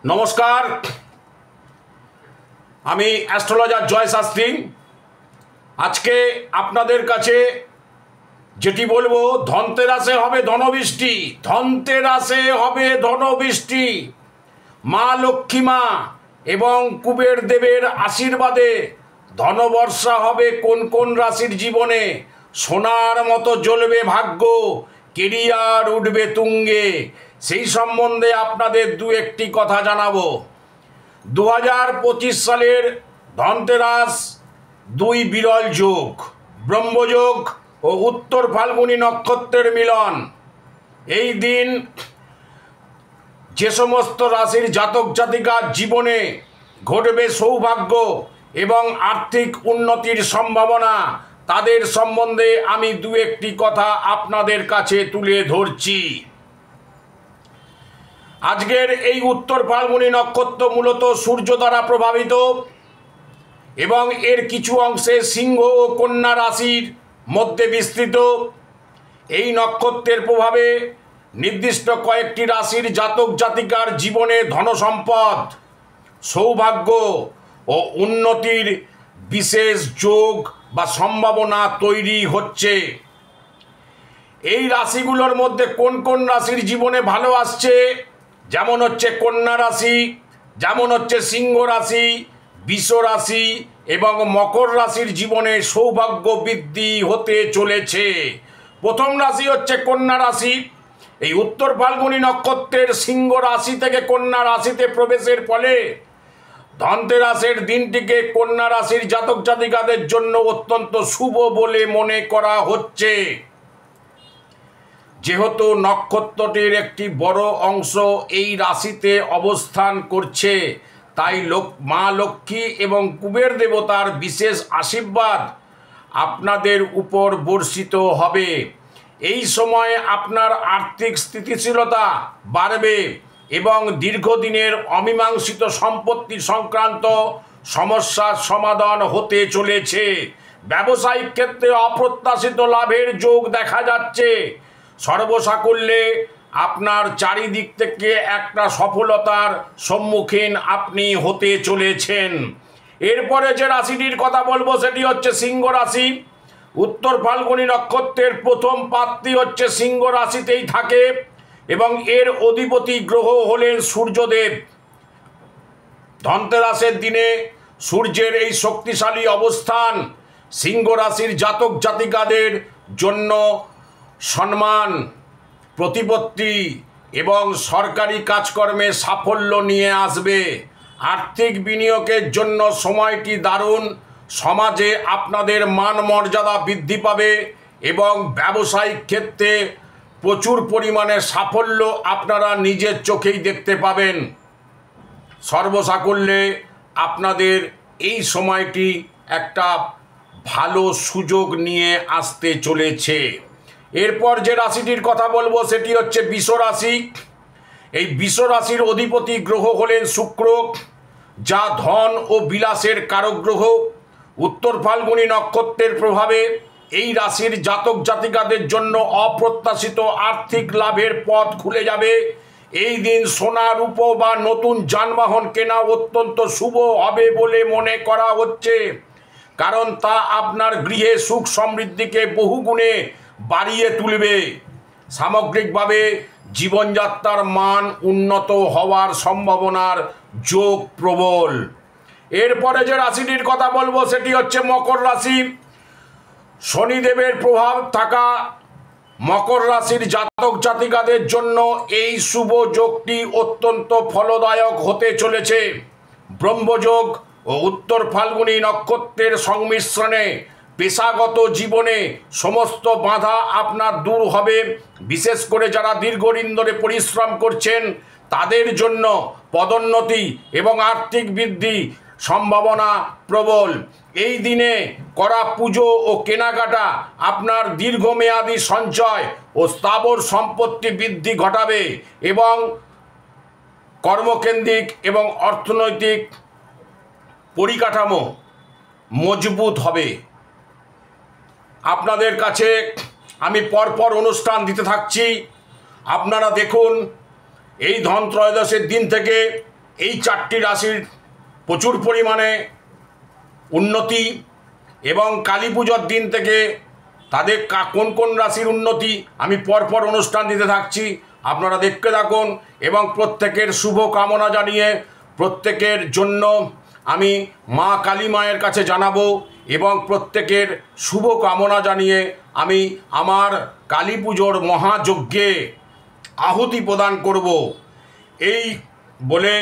নমস্কার, আমি অ্যাস্ট্রোলজার জয় শাস্ত্রী। আজকে আপনাদের কাছে যেটি বলবো, ধনতেরাসে হবে ধনবৃষ্টি। ধনতেরাসে হবে ধনবৃষ্টি। মা লক্ষ্মীমা এবং কুবের দেবের আশীর্বাদে ধনবর্ষা হবে কোন কোন রাশির জীবনে। সোনার মতো জ্বলবে ভাগ্য, কেরিয়ার উঠবে তুঙ্গে। সেই সম্বন্ধে আপনাদের দু একটি কথা জানাবো। 2025 সালের ধনতেরাস দুই বিরল যোগ, ব্রহ্মযোগ ও উত্তর ফাল্গুনী নক্ষত্রের মিলন। এই দিন যে সমস্ত রাশির জাতক জাতিকার জীবনে ঘটবে সৌভাগ্য এবং আর্থিক উন্নতির সম্ভাবনা, তাদের সম্বন্ধে আমি দু একটি কথা আপনাদের কাছে তুলে ধরছি। আজকের এই উত্তর ফাল্গুনী নক্ষত্র মূলত সূর্য দ্বারা প্রভাবিত এবং এর কিছু অংশে সিংহ ও কন্যা রাশির মধ্যে বিস্তৃত। এই নক্ষত্রের প্রভাবে নির্দিষ্ট কয়েকটি রাশির জাতক জাতিকার জীবনে ধনসম্পদ, সৌভাগ্য ও উন্নতির বিশেষ যোগ বা সম্ভাবনা তৈরি হচ্ছে। এই রাশিগুলোর মধ্যে কোন কোন রাশির জীবনে ভালো আসছে, যেমন হচ্ছে কন্যা রাশি, যেমন হচ্ছে সিংহ রাশি, বৃষ রাশি এবং মকর রাশির জীবনে সৌভাগ্য বৃদ্ধি হতে চলেছে। প্রথম রাশি হচ্ছে কন্যা রাশি। এই উত্তর ফাল্গুনী নক্ষত্রের সিংহ রাশি থেকে কন্যা রাশিতে প্রবেশের ফলে ধনতেরাসের দিনটিকে কন্যা রাশির জাতক জাতিকাদের জন্য অত্যন্ত শুভ বলে মনে করা হচ্ছে। যেহেতু নক্ষত্রটির একটি বড় অংশ এই রাশিতে অবস্থান করছে, তাই মা লক্ষ্মী এবং কুবের দেবতার বিশেষ আশীর্বাদ আপনাদের উপর বর্ষিত হবে। এই সময় আপনার আর্থিক স্থিতিশীলতা বাড়বে এবং দীর্ঘদিনের অমীমাংসিত সম্পত্তি সংক্রান্ত সমস্যার সমাধান হতে চলেছে। ব্যবসায়িক ক্ষেত্রে অপ্রত্যাশিত লাভের যোগ দেখা যাচ্ছে। সর্বসাকুল্যে আপনার চারিদিক থেকে একটা সফলতার সম্মুখীন আপনি হতে চলেছেন। এরপরে যে রাশিটির কথা বলবো সেটি হচ্ছে সিংহ রাশি। উত্তর ফাল্গুনী নক্ষত্রের প্রথম পাত্রী হচ্ছে সিংহ রাশিতেই থাকে এবং এর অধিপতি গ্রহ হলেন সূর্যদেব। ধনতেরাসের দিনে সূর্যের এই শক্তিশালী অবস্থান সিংহ রাশির জাতক জাতিকাদের জন্য সম্মান, প্রতিপত্তি এবং সরকারি কাজকর্মে সাফল্য নিয়ে আসবে। আর্থিক বিনিয়োগের জন্য সময়টি দারুণ। সমাজে আপনাদের মান মর্যাদা বৃদ্ধি পাবে এবং ব্যবসায়িক ক্ষেত্রে প্রচুর পরিমাণে সাফল্য আপনারা নিজের চোখেই দেখতে পাবেন। সর্বসাকুল্যে আপনাদের এই সময়টি একটা ভালো সুযোগ নিয়ে আসতে চলেছে। এরপর যে রাশিটির কথা বলবো সেটি হচ্ছে বৃষ রাশি। এই বৃষ রাশির অধিপতি গ্রহ হলেন শুক্র, যা ধন ও বিলাসের কারক গ্রহ। উত্তর ফাল্গুনী নক্ষত্রের প্রভাবে এই রাশির জাতক জাতিকাদের জন্য অপ্রত্যাশিত আর্থিক লাভের পথ খুলে যাবে। এই দিন সোনা রূপো বা নতুন যানবাহন কেনা অত্যন্ত শুভ হবে বলে মনে করা হচ্ছে, কারণ তা আপনার গৃহে সুখ সমৃদ্ধিকে বহুগুণে বাড়িয়ে তুলবে। সামগ্রিকভাবে জীবনযাত্রার মান উন্নত হওয়ার সম্ভাবনার যোগ প্রবল। এরপরে যে রাশিটির কথা বলবো সেটি হচ্ছে মকর রাশি। শনিদেবের প্রভাব থাকা মকর রাশির জাতক জাতিকাদের জন্য এই শুভ যোগটি অত্যন্ত ফলদায়ক হতে চলেছে। ব্রহ্মযোগ ও উত্তর ফাল্গুনী নক্ষত্রের সংমিশ্রণে পেশাগত জীবনে সমস্ত বাধা আপনার দূর হবে। বিশেষ করে যারা দীর্ঘদিন ধরে পরিশ্রম করছেন তাদের জন্য পদোন্নতি এবং আর্থিক বৃদ্ধি সম্ভাবনা প্রবল। এই দিনে করা পুজো ও কেনাকাটা আপনার দীর্ঘমেয়াদী সঞ্চয় ও স্থাবর সম্পত্তি বৃদ্ধি ঘটাবে এবং কর্মকেন্দ্রিক এবং অর্থনৈতিক পরিকাঠামো মজবুত হবে। আপনাদের কাছে আমি পরপর অনুষ্ঠান দিতে থাকছি। আপনারা দেখুন, এই ধনত্রয়োদশের দিন থেকে এই 4টি রাশির প্রচুর পরিমাণে উন্নতি, এবং কালী পুজোর দিন থেকে তাদের কোন কোন রাশির উন্নতি আমি পরপর অনুষ্ঠান দিতে থাকছি, আপনারা দেখতে থাকুন। এবং প্রত্যেকের শুভ কামনা জানিয়ে প্রত্যেকের জন্য আমি মা কালী মায়ের কাছে জানাবো, এবং প্রত্যেকের শুভ কামনা জানিয়ে আমি আমার কালী পুজোর মহাযজ্ঞে আহুতি প্রদান করব এই বলে